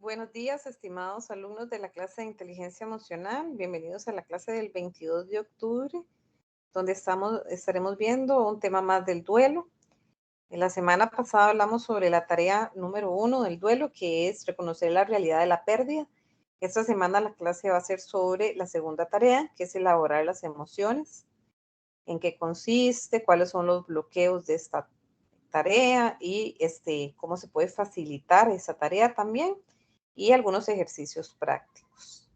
Buenos días, estimados alumnos de la clase de inteligencia emocional. Bienvenidos a la clase del 22 de octubre, donde estaremos viendo un tema más del duelo. En la semana pasada hablamos sobre la tarea número 1 del duelo, que es reconocer la realidad de la pérdida. Esta semana la clase va a ser sobre la segunda tarea, que es elaborar las emociones, en qué consiste, cuáles son los bloqueos de esta tarea y cómo se puede facilitar esa tarea también y algunos ejercicios prácticos.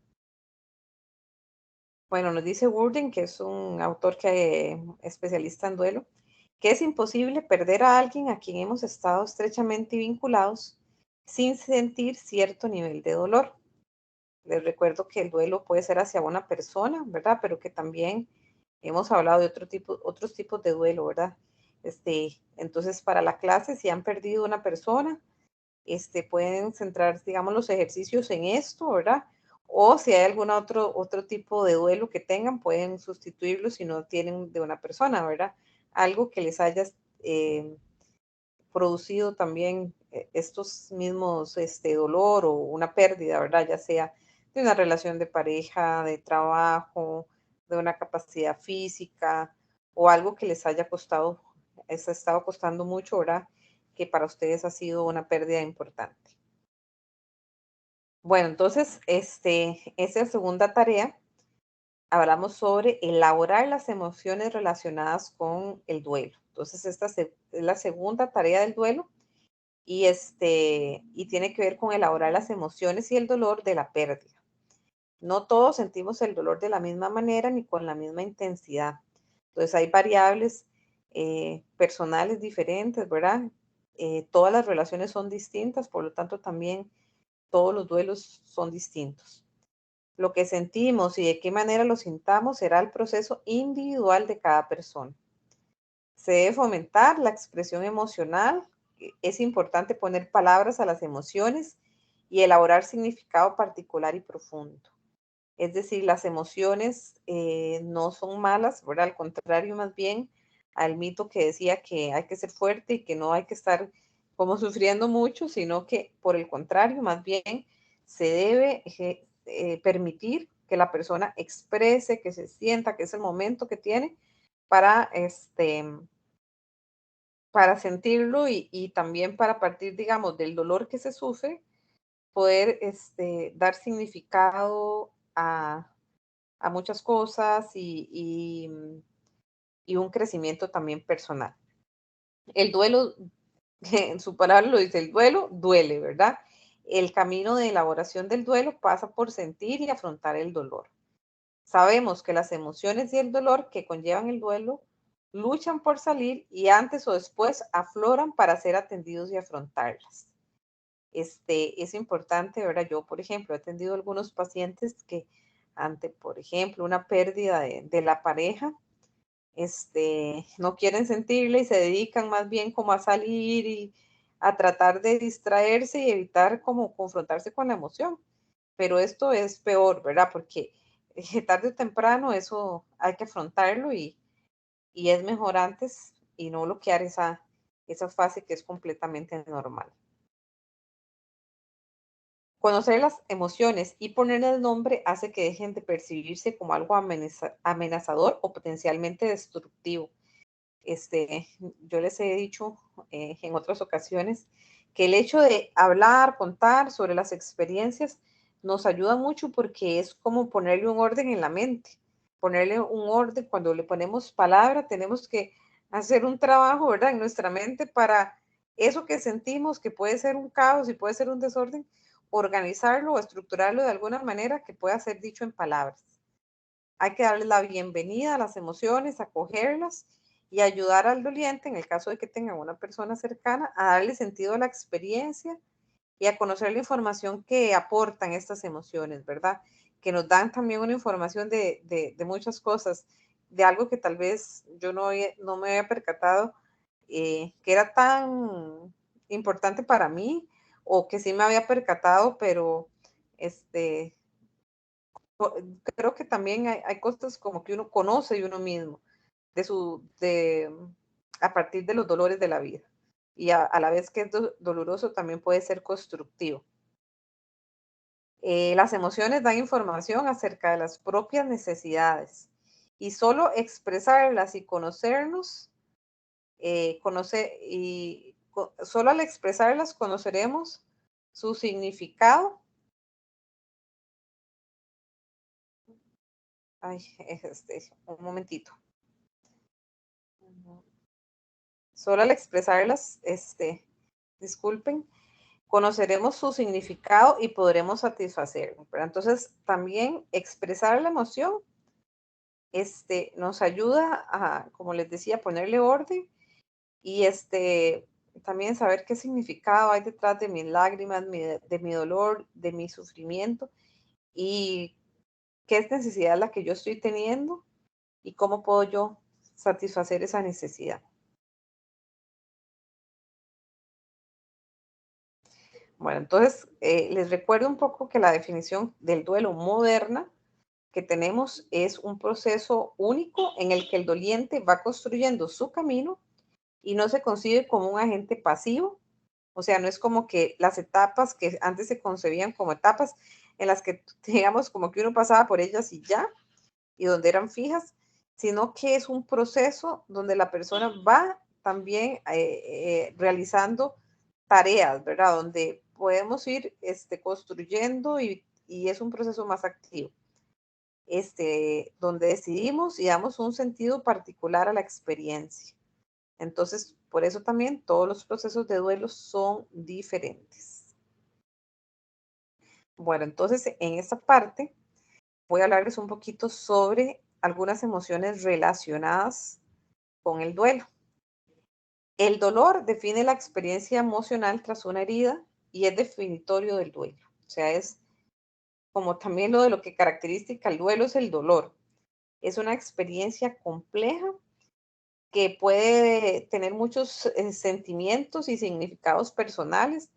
Bueno, nos dice Worden, que es un autor que especialista en duelo, que es imposible perder a alguien a quien hemos estado estrechamente vinculados sin sentir cierto nivel de dolor. Les recuerdo que el duelo puede ser hacia una persona, ¿verdad? Pero que también hemos hablado de otros tipos de duelo, ¿verdad? Entonces, para la clase, si han perdido una persona, pueden centrar, digamos, los ejercicios en esto, ¿verdad? O si hay algún otro tipo de duelo que tengan, pueden sustituirlo si no tienen de una persona, ¿verdad? Algo que les haya eh, producido también estos mismos, dolor o una pérdida, ¿verdad? Ya sea de una relación de pareja, de trabajo, de una capacidad física o algo que les haya costado, les ha estado costando mucho, ¿verdad? Que para ustedes ha sido una pérdida importante. Bueno, entonces, esa segunda tarea, hablamos sobre elaborar las emociones relacionadas con el duelo. Entonces, es la segunda tarea del duelo y tiene que ver con elaborar las emociones y el dolor de la pérdida. No todos sentimos el dolor de la misma manera ni con la misma intensidad. Entonces, hay variables personales diferentes, ¿verdad? Todas las relaciones son distintas, por lo tanto, también todos los duelos son distintos. Lo que sentimos y de qué manera lo sintamos será el proceso individual de cada persona. Se debe fomentar la expresión emocional. Es importante poner palabras a las emociones y elaborar significado particular y profundo. Es decir, las emociones no son malas, ¿verdad? Al contrario, más bien al mito que decía que hay que ser fuerte y que no hay que estar como sufriendo mucho, sino que por el contrario, más bien se debe permitir que la persona exprese, que se sienta, que es el momento que tiene para, para sentirlo y también para partir, digamos, del dolor que se sufre, poder dar significado a muchas cosas y un crecimiento también personal. El duelo, en su palabra lo dice, el duelo duele, ¿verdad? El camino de elaboración del duelo pasa por sentir y afrontar el dolor. Sabemos que las emociones y el dolor que conllevan el duelo luchan por salir y antes o después afloran para ser atendidos y afrontarlas. Es importante, ¿verdad? Yo, por ejemplo, he atendido algunos pacientes que ante, por ejemplo, una pérdida de la pareja, no quieren sentirla y se dedican más bien como a salir y a tratar de distraerse y evitar como confrontarse con la emoción. Pero esto es peor, ¿verdad? Porque tarde o temprano eso hay que afrontarlo y es mejor antes y no bloquear esa fase que es completamente normal. Conocer las emociones y ponerle nombre hace que dejen de percibirse como algo amenazador o potencialmente destructivo. Yo les he dicho en otras ocasiones que el hecho de hablar, contar sobre las experiencias nos ayuda mucho porque es como ponerle un orden en la mente, ponerle un orden. Cuando le ponemos palabra, tenemos que hacer un trabajo, ¿verdad? En nuestra mente para eso que sentimos, que puede ser un caos y puede ser un desorden, organizarlo o estructurarlo de alguna manera que pueda ser dicho en palabras. Hay que darle la bienvenida a las emociones, acogerlas y ayudar al doliente, en el caso de que tenga una persona cercana, a darle sentido a la experiencia y a conocer la información que aportan estas emociones, ¿verdad? Que nos dan también una información de muchas cosas, de algo que tal vez yo no me había percatado que era tan importante para mí o que sí me había percatado, pero este, creo que también hay cosas como que uno conoce de uno mismo, a partir de los dolores de la vida. Y a la vez que es doloroso, también puede ser constructivo. Las emociones dan información acerca de las propias necesidades y solo expresarlas y conocernos, solo al expresarlas conoceremos su significado. Ay, un momentito. Solo al expresarlas, disculpen, conoceremos su significado y podremos satisfacerlo. Pero entonces, también expresar la emoción, nos ayuda a, como les decía, ponerle orden y también saber qué significado hay detrás de mis lágrimas, de mi dolor, de mi sufrimiento y qué es necesidad la que yo estoy teniendo y cómo puedo yo satisfacer esa necesidad. Bueno, entonces les recuerdo un poco que la definición del duelo moderna que tenemos es un proceso único en el que el doliente va construyendo su camino y no se concibe como un agente pasivo. O sea, no es como que las etapas que antes se concebían como etapas en las que, digamos, como que uno pasaba por ellas y ya, y donde eran fijas, sino que es un proceso donde la persona va también realizando tareas, ¿verdad? Donde podemos ir construyendo y es un proceso más activo, donde decidimos y damos un sentido particular a la experiencia. Entonces, por eso también todos los procesos de duelo son diferentes. Bueno, entonces en esta parte voy a hablarles un poquito sobre algunas emociones relacionadas con el duelo. El dolor define la experiencia emocional tras una herida y es definitorio del duelo. O sea, es como también lo de lo que caracteriza el duelo es el dolor. Es una experiencia compleja que puede tener muchos sentimientos y significados personales.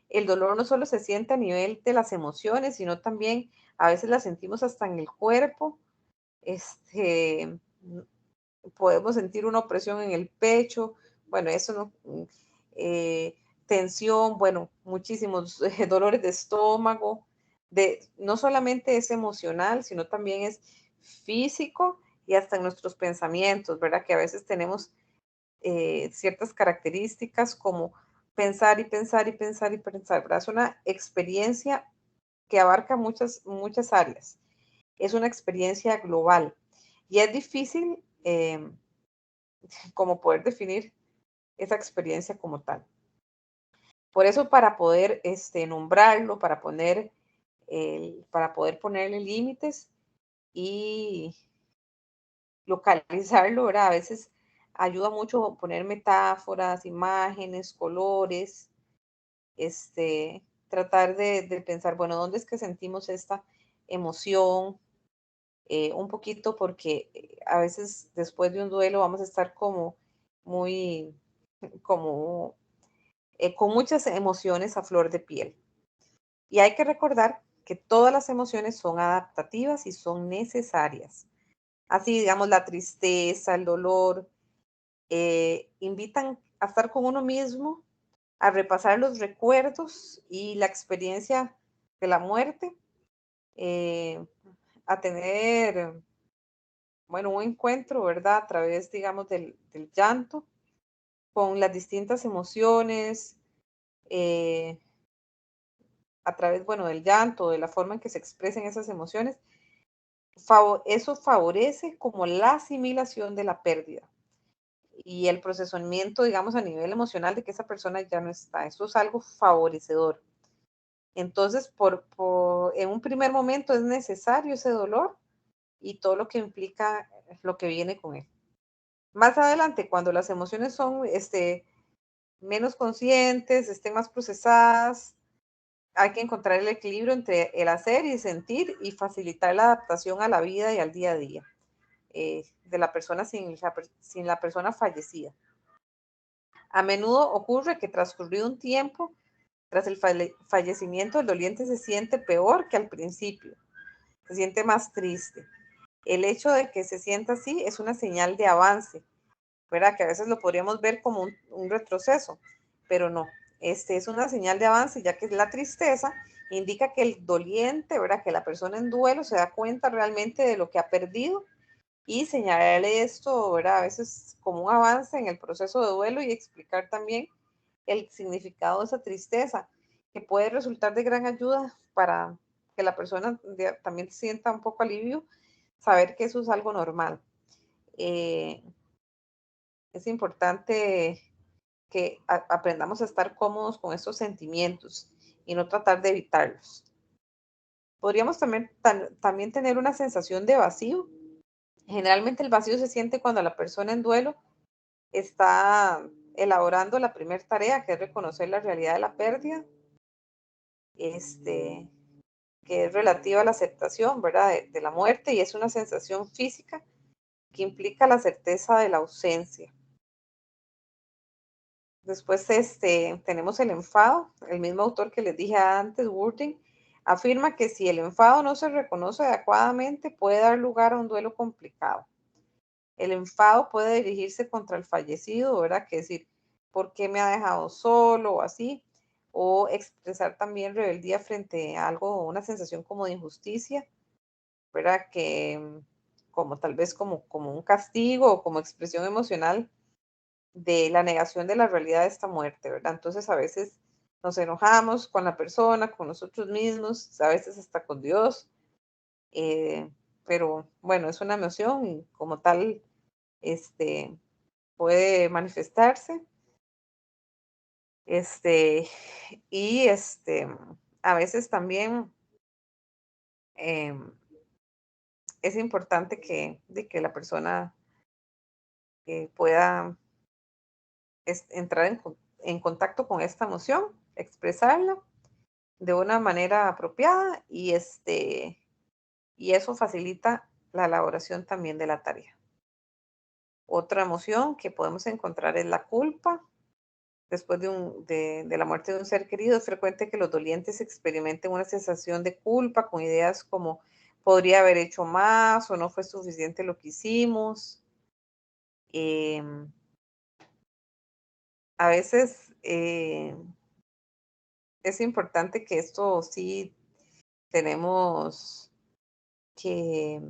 El dolor no solo se siente a nivel de las emociones, sino también a veces la sentimos hasta en el cuerpo. Este, Podemos sentir una opresión en el pecho, bueno, eso no, tensión, bueno, muchísimos dolores de estómago, no solamente es emocional, sino también es físico y hasta en nuestros pensamientos, ¿verdad? Que a veces tenemos ciertas características como pensar y pensar y pensar y pensar, ¿verdad? Es una experiencia que abarca muchas áreas. Es una experiencia global y es difícil como poder definir esa experiencia como tal. Por eso para poder nombrarlo, para poder ponerle límites y localizarlo, ¿verdad? A veces ayuda mucho poner metáforas, imágenes, colores, tratar de pensar, bueno, ¿dónde es que sentimos esta emoción? Un poquito porque a veces después de un duelo vamos a estar como muy, como con muchas emociones a flor de piel. Y hay que recordar que todas las emociones son adaptativas y son necesarias. Así, digamos, la tristeza, el dolor, invitan a estar con uno mismo, a repasar los recuerdos y la experiencia de la muerte, eh, a tener, bueno, un encuentro, ¿verdad? A través, digamos, del llanto, con las distintas emociones, eh, a través, bueno, del llanto, de la forma en que se expresen esas emociones, eso favorece como la asimilación de la pérdida y el procesamiento, digamos, a nivel emocional de que esa persona ya no está. Eso es algo favorecedor. Entonces, en un primer momento es necesario ese dolor y todo lo que implica lo que viene con él. Más adelante, cuando las emociones son menos conscientes, estén más procesadas, hay que encontrar el equilibrio entre el hacer y sentir y facilitar la adaptación a la vida y al día a día de la persona sin la persona fallecida. A menudo ocurre que transcurrido un tiempo, tras el fallecimiento, el doliente se siente peor que al principio, se siente más triste. El hecho de que se sienta así es una señal de avance, ¿verdad? Que a veces lo podríamos ver como un retroceso, pero no. Es una señal de avance, ya que la tristeza indica que el doliente, ¿verdad? Que la persona en duelo se da cuenta realmente de lo que ha perdido y señalarle esto, ¿verdad? A veces como un avance en el proceso de duelo y explicar también el significado de esa tristeza, que puede resultar de gran ayuda para que la persona también sienta un poco alivio, saber que eso es algo normal. Eh, es importante que aprendamos a estar cómodos con estos sentimientos y no tratar de evitarlos. Podríamos también tener una sensación de vacío. Generalmente el vacío se siente cuando la persona en duelo está elaborando la primera tarea, que es reconocer la realidad de la pérdida, este, que es relativa a la aceptación, ¿verdad? De la muerte, y es una sensación física que implica la certeza de la ausencia. Después tenemos el enfado. El mismo autor que les dije antes, Wording, afirma que si el enfado no se reconoce adecuadamente, puede dar lugar a un duelo complicado. El enfado puede dirigirse contra el fallecido, ¿verdad? Que decir, ¿por qué me ha dejado solo o así? O expresar también rebeldía frente a algo, una sensación como de injusticia, ¿verdad? Que como tal vez como un castigo o como expresión emocional de la negación de la realidad de esta muerte, ¿verdad? Entonces a veces nos enojamos con la persona, con nosotros mismos, a veces hasta con Dios, eh, pero bueno, es una emoción y como tal, este, puede manifestarse, este, y a veces también em, es importante que la persona pueda entrar en contacto con esta emoción, expresarla de una manera apropiada y eso facilita la elaboración también de la tarea. Otra emoción que podemos encontrar es la culpa. Después de la muerte de un ser querido, es frecuente que los dolientes experimenten una sensación de culpa con ideas como podría haber hecho más o no fue suficiente lo que hicimos. Em, a veces es importante que esto sí tenemos que,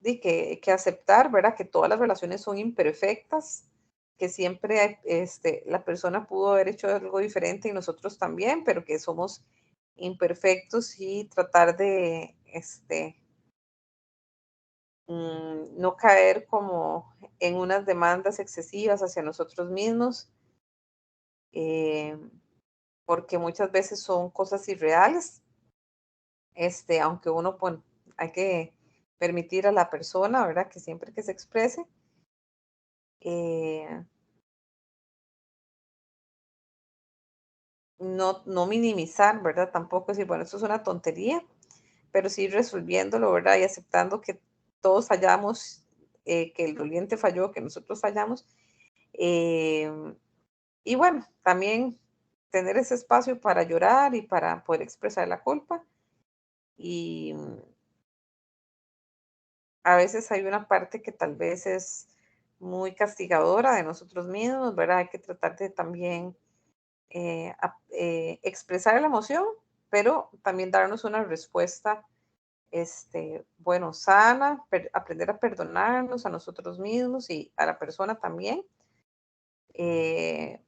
que aceptar, ¿verdad? Que todas las relaciones son imperfectas, que siempre la persona pudo haber hecho algo diferente y nosotros también, pero que somos imperfectos y tratar de no caer como en unas demandas excesivas hacia nosotros mismos, eh, porque muchas veces son cosas irreales, aunque uno pues, hay que permitir a la persona, ¿verdad? Que siempre que se exprese, eh, no minimizar, ¿verdad? Tampoco decir, bueno, esto es una tontería, pero sí resolviéndolo, ¿verdad? Y aceptando que todos fallamos, que el doliente falló, que nosotros fallamos. eh, y bueno, también tener ese espacio para llorar y para poder expresar la culpa. Y a veces hay una parte que tal vez es muy castigadora de nosotros mismos, ¿verdad? Hay que tratar de también expresar la emoción, pero también darnos una respuesta, bueno, sana, aprender a perdonarnos a nosotros mismos y a la persona también. Eh,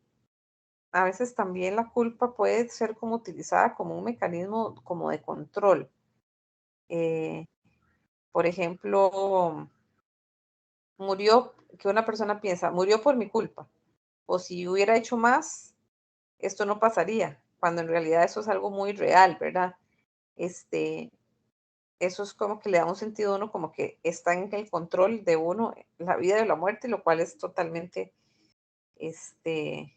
a veces también la culpa puede ser como utilizada como un mecanismo como de control. Eh, por ejemplo, que una persona piensa, murió por mi culpa, o si hubiera hecho más, esto no pasaría, cuando en realidad eso es algo muy real, ¿verdad? Este, eso es como que le da un sentido a uno como que está en el control de uno la vida y la muerte, lo cual es totalmente, este,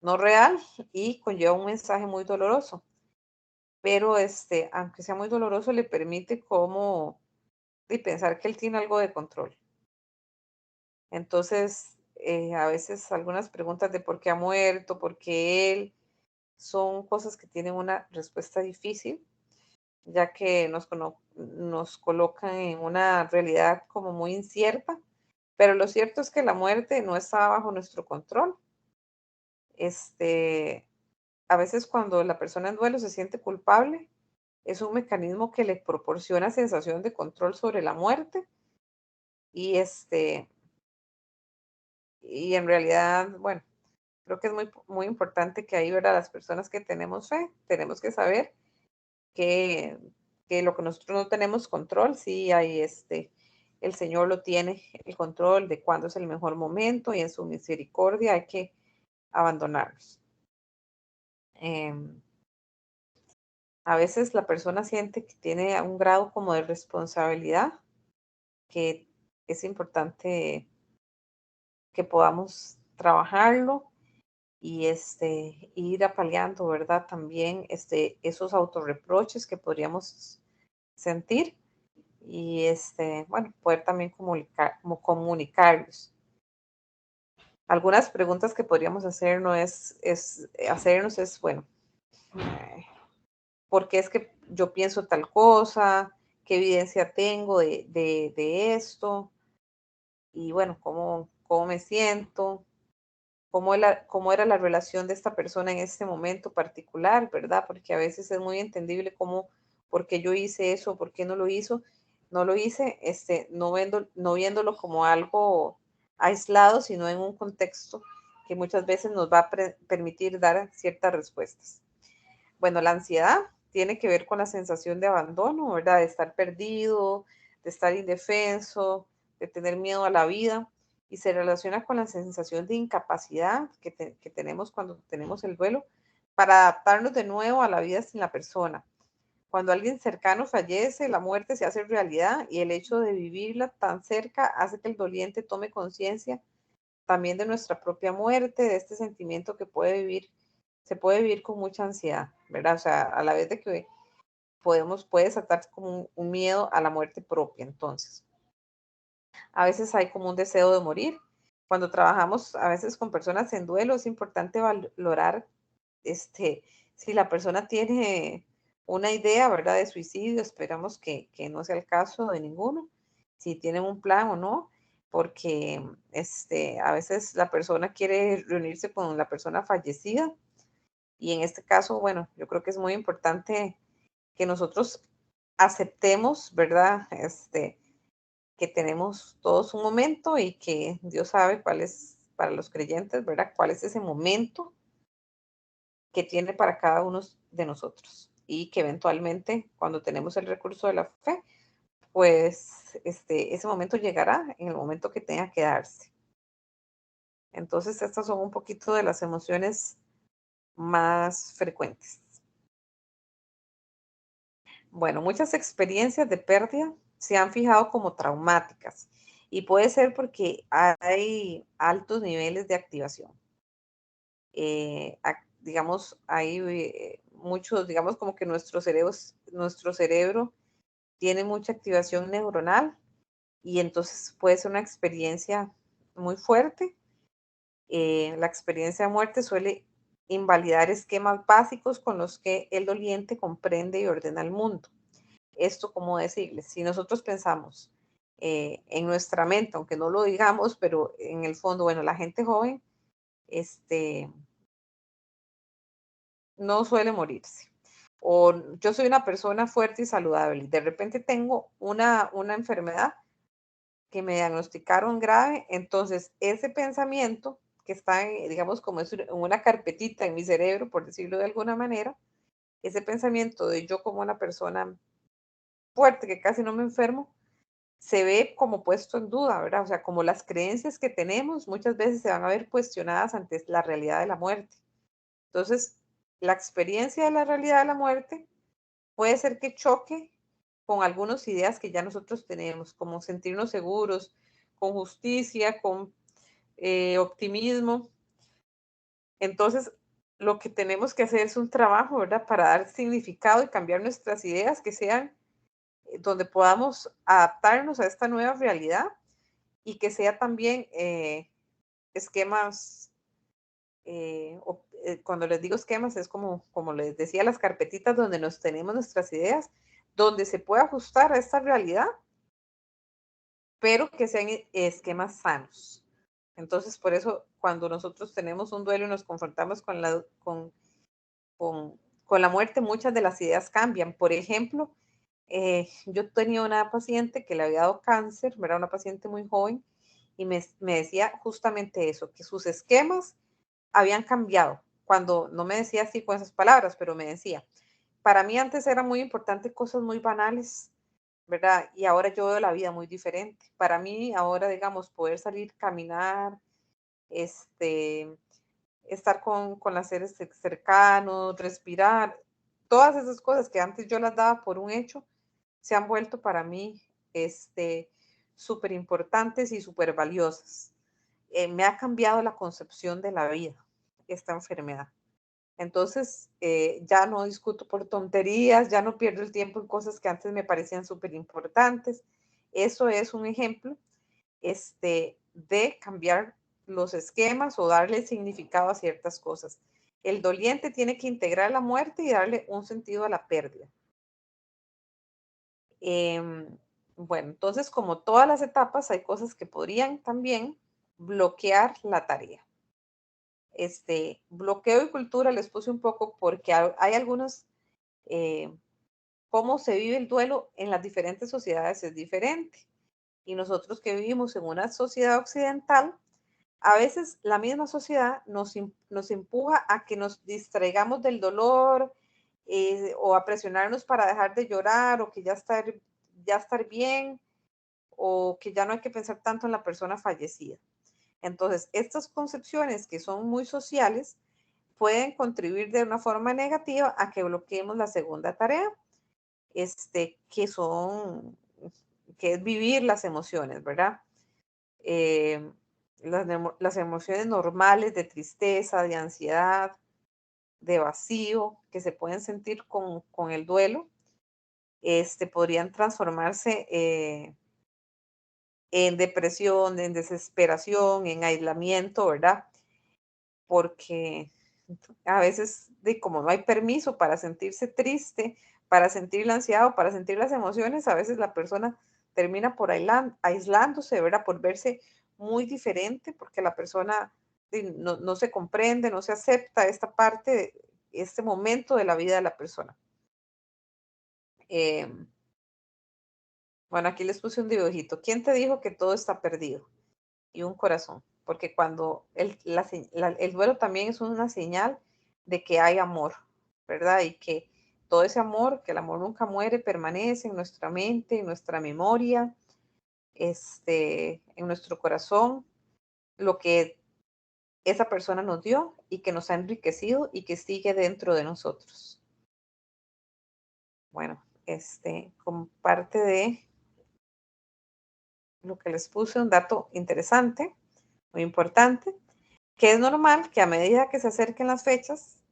no real y conlleva un mensaje muy doloroso. Pero, aunque sea muy doloroso, le permite como de pensar que él tiene algo de control. Entonces, a veces algunas preguntas de por qué ha muerto, por qué él, son cosas que tienen una respuesta difícil, ya que nos colocan en una realidad como muy incierta, pero lo cierto es que la muerte no está bajo nuestro control. Este, a veces cuando la persona en duelo se siente culpable, es un mecanismo que le proporciona sensación de control sobre la muerte y y en realidad, bueno, creo que es muy importante que ahí, ¿verdad? Las personas que tenemos fe, tenemos que saber que, que lo que nosotros no tenemos control, sí, hay el Señor lo tiene el control de cuándo es el mejor momento y en su misericordia hay que abandonarlos. Em, a veces la persona siente que tiene un grado como de responsabilidad que es importante que podamos trabajarlo y ir apaleando, ¿verdad? También esos autorreproches que podríamos sentir y bueno, poder también comunicarlos. Algunas preguntas que podríamos hacernos es, bueno, eh, ¿por qué es que yo pienso tal cosa? ¿Qué evidencia tengo de esto? Y bueno, ¿cómo me siento? Cómo era la relación de esta persona en este momento particular, ¿verdad? Porque a veces es muy entendible por qué yo hice eso, por qué no lo hice, no viéndolo como algo aislado, sino en un contexto que muchas veces nos va a permitir dar ciertas respuestas. Bueno, la ansiedad tiene que ver con la sensación de abandono, ¿verdad? De estar perdido, de estar indefenso, de tener miedo a la vida y se relaciona con la sensación de incapacidad que tenemos cuando tenemos el duelo para adaptarnos de nuevo a la vida sin la persona. Cuando alguien cercano fallece, la muerte se hace realidad y el hecho de vivirla tan cerca hace que el doliente tome conciencia también de nuestra propia muerte, de este sentimiento que se puede vivir con mucha ansiedad, ¿verdad? O sea, a la vez de que puede saltar como un miedo a la muerte propia, entonces. A veces hay como un deseo de morir. Cuando trabajamos a veces con personas en duelo, es importante valorar este, si la persona tiene una idea, ¿verdad?, de suicidio. Esperamos que no sea el caso de ninguno, si tienen un plan o no, porque a veces la persona quiere reunirse con la persona fallecida y en este caso, bueno, yo creo que es muy importante que nosotros aceptemos, ¿verdad? Que tenemos todos un momento y que Dios sabe cuál es, para los creyentes, ¿verdad? Cuál es ese momento que tiene para cada uno de nosotros y que eventualmente cuando tenemos el recurso de la fe, pues ese momento llegará en el momento que tenga que darse. Entonces, estas son un poquito de las emociones más frecuentes. Bueno, muchas experiencias de pérdida se han fijado como traumáticas y puede ser porque hay altos niveles de activación. Digamos, hay muchos, digamos como que nuestro cerebro tiene mucha activación neuronal y entonces puede ser una experiencia muy fuerte. La experiencia de muerte suele invalidar esquemas básicos con los que el doliente comprende y ordena el mundo. Esto, como decirles, si nosotros pensamos en nuestra mente, aunque no lo digamos, pero en el fondo, bueno, la gente joven este, no suele morirse. O yo soy una persona fuerte y saludable y de repente tengo una enfermedad que me diagnosticaron grave, entonces ese pensamiento que está, digamos, como es en una carpetita en mi cerebro, por decirlo de alguna manera, ese pensamiento de yo como una persona fuerte, que casi no me enfermo, se ve como puesto en duda, ¿verdad? O sea, como las creencias que tenemos muchas veces se van a ver cuestionadas ante la realidad de la muerte. Entonces, la experiencia de la realidad de la muerte puede ser que choque con algunas ideas que ya nosotros tenemos, como sentirnos seguros, con justicia, con optimismo. Entonces, lo que tenemos que hacer es un trabajo, ¿verdad? Para dar significado y cambiar nuestras ideas que sean donde podamos adaptarnos a esta nueva realidad y que sea también esquemas, cuando les digo esquemas es como les decía, las carpetitas donde nos tenemos nuestras ideas, donde se puede ajustar a esta realidad, pero que sean esquemas sanos. Entonces, por eso, cuando nosotros tenemos un duelo y nos confrontamos con con, con la muerte muchas de las ideas cambian. Por ejemplo, yo tenía una paciente que le había dado cáncer, era una paciente muy joven, y me decía justamente eso, que sus esquemas habían cambiado. Cuando no me decía así con esas palabras, pero me decía, para mí antes era muy importante cosas muy banales, ¿verdad? Y ahora yo veo la vida muy diferente. Para mí ahora, digamos, poder salir, caminar, este, estar con los seres cercanos, respirar, todas esas cosas que antes yo las daba por un hecho, se han vuelto para mí súper importantes y súper valiosas. Me ha cambiado la concepción de la vida, esta enfermedad. Entonces, ya no discuto por tonterías, ya no pierdo el tiempo en cosas que antes me parecían súper importantes. Eso es un ejemplo de cambiar los esquemas o darle significado a ciertas cosas. El doliente tiene que integrar la muerte y darle un sentido a la pérdida. Bueno, entonces, como todas las etapas, hay cosas que podrían también bloquear la tarea. Bloqueo y cultura les puse un poco porque hay algunos, cómo se vive el duelo en las diferentes sociedades es diferente. Y nosotros que vivimos en una sociedad occidental, a veces la misma sociedad nos empuja a que nos distraigamos del dolor o a presionarnos para dejar de llorar o que ya estar bien o que ya no hay que pensar tanto en la persona fallecida. Entonces, estas concepciones que son muy sociales pueden contribuir de una forma negativa a que bloqueemos la segunda tarea, que son, que es vivir las emociones, ¿verdad? Eh, las emociones normales de tristeza, de ansiedad, de vacío, que se pueden sentir con el duelo, podrían transformarse en depresión, en desesperación, en aislamiento, ¿verdad? Porque a veces, como no hay permiso para sentirse triste, para sentir la ansiedad o para sentir las emociones, a veces la persona termina por aislándose, ¿verdad? Por verse muy diferente, porque la persona no se comprende, no se acepta esta parte, este momento de la vida de la persona. Bueno, aquí les puse un dibujito. ¿Quién te dijo que todo está perdido? Y un corazón, porque cuando el duelo también es una señal de que hay amor, ¿verdad? Y que todo ese amor, que el amor nunca muere, permanece en nuestra mente, en nuestra memoria, en nuestro corazón, lo que esa persona nos dio y que nos ha enriquecido y que sigue dentro de nosotros. Bueno, como parte de lo que les puse, un dato interesante, muy importante, que es normal que a medida que se acerquen las fechas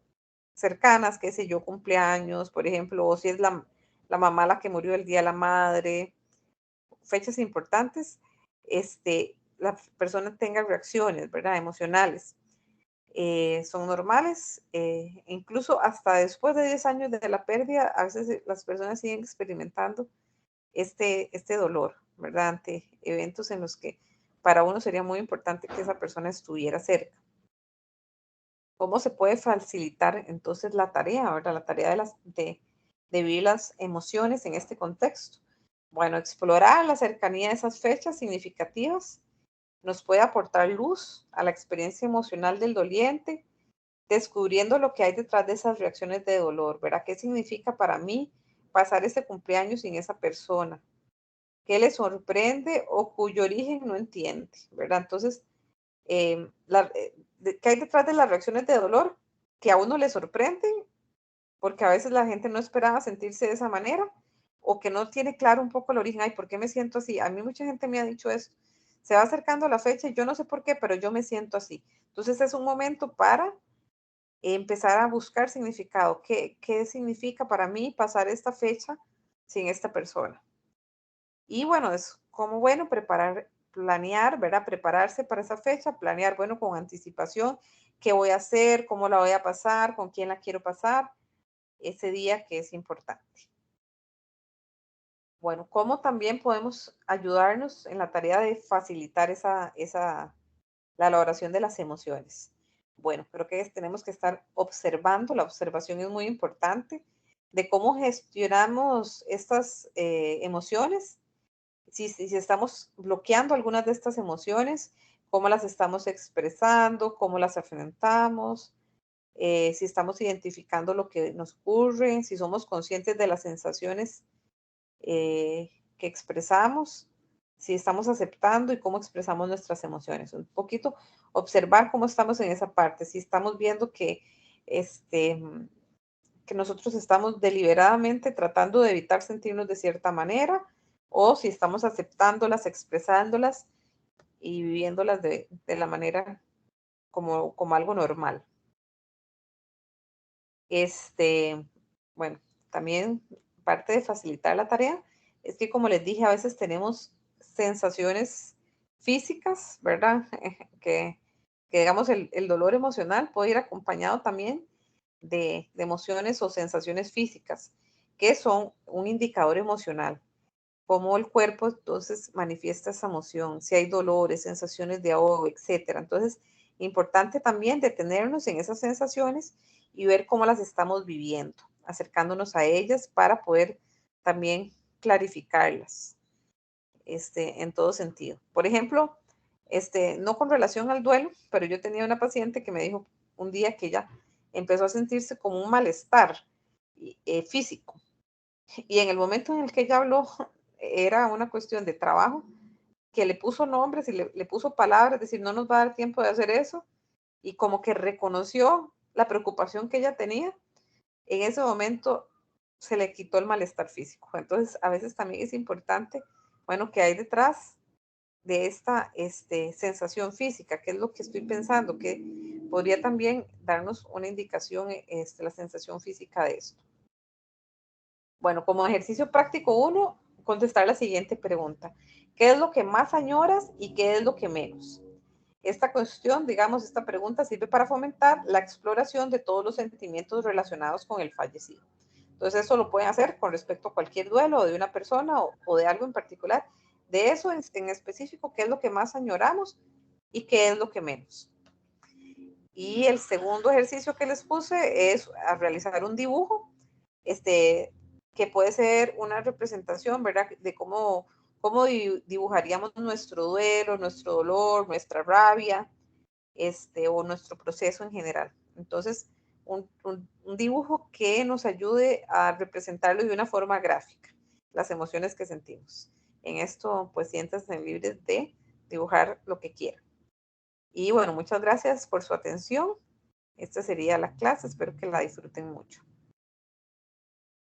cercanas, qué sé yo, cumpleaños, por ejemplo, o si es la mamá la que murió el día de la madre, fechas importantes, la persona tenga reacciones, ¿verdad? Emocionales. Son normales, incluso hasta después de 10 años de la pérdida, a veces las personas siguen experimentando este dolor, ¿verdad? Ante eventos en los que para uno sería muy importante que esa persona estuviera cerca. ¿Cómo se puede facilitar entonces la tarea, ¿verdad? La tarea de vivir las emociones en este contexto. Bueno, explorar la cercanía de esas fechas significativas nos puede aportar luz a la experiencia emocional del doliente, descubriendo lo que hay detrás de esas reacciones de dolor, ¿verdad? ¿Qué significa para mí pasar este cumpleaños sin esa persona? ¿Qué le sorprende o cuyo origen no entiende, ¿verdad? Entonces, ¿qué hay detrás de las reacciones de dolor? Que a uno le sorprenden, porque a veces la gente no esperaba sentirse de esa manera, o que no tiene claro un poco el origen. Ay, ¿por qué me siento así? A mí mucha gente me ha dicho eso. Se va acercando la fecha y yo no sé por qué, pero yo me siento así. Entonces es un momento para empezar a buscar significado. ¿Qué significa para mí pasar esta fecha sin esta persona? Y bueno, es como bueno planear, ¿verdad? Prepararse para esa fecha, planear, bueno, con anticipación, qué voy a hacer, cómo la voy a pasar, con quién la quiero pasar, ese día que es importante. Bueno, ¿cómo también podemos ayudarnos en la tarea de facilitar la elaboración de las emociones? Bueno, creo que tenemos que estar observando, la observación es muy importante, de cómo gestionamos estas emociones, si estamos bloqueando algunas de estas emociones, cómo las estamos expresando, cómo las enfrentamos, si estamos identificando lo que nos ocurre, si somos conscientes de las sensaciones que expresamos, si estamos aceptando y cómo expresamos nuestras emociones. Un poquito observar cómo estamos en esa parte, si estamos viendo este, que nosotros estamos deliberadamente tratando de evitar sentirnos de cierta manera o si estamos aceptándolas, expresándolas y viviéndolas de la manera como algo normal. Bueno, también parte de facilitar la tarea es que, como les dije, a veces tenemos sensaciones físicas, ¿verdad? Que digamos, el dolor emocional puede ir acompañado también de emociones o sensaciones físicas, que son un indicador emocional, cómo el cuerpo entonces manifiesta esa emoción, si hay dolores, sensaciones de ahogo, etcétera. Entonces, importante también detenernos en esas sensaciones y ver cómo las estamos viviendo, acercándonos a ellas para poder también clarificarlas, en todo sentido. Por ejemplo, no con relación al duelo, pero yo tenía una paciente que me dijo un día que ella empezó a sentirse como un malestar físico. Y en el momento en el que ella habló, era una cuestión de trabajo, que le puso nombres y le puso palabras, es decir, no nos va a dar tiempo de hacer eso, y como que reconoció la preocupación que ella tenía, en ese momento se le quitó el malestar físico. Entonces, a veces también es importante, bueno, que hay detrás de esta sensación física, qué es lo que estoy pensando, que podría también darnos una indicación, la sensación física de esto. Bueno, como ejercicio práctico uno, contestar la siguiente pregunta. ¿Qué es lo que más añoras y qué es lo que menos? Esta cuestión, digamos, esta pregunta sirve para fomentar la exploración de todos los sentimientos relacionados con el fallecido. Entonces, eso lo pueden hacer con respecto a cualquier duelo de una persona o de algo en particular. De eso en específico, qué es lo que más añoramos y qué es lo que menos. Y el segundo ejercicio que les puse es a realizar un dibujo, que puede ser una representación, ¿verdad? De cómo dibujaríamos nuestro duelo, nuestro dolor, nuestra rabia, o nuestro proceso en general. Entonces, un dibujo que nos ayude a representarlo de una forma gráfica, las emociones que sentimos. En esto, pues siéntanse libres de dibujar lo que quieran. Y bueno, muchas gracias por su atención. Esta sería la clase, espero que la disfruten mucho.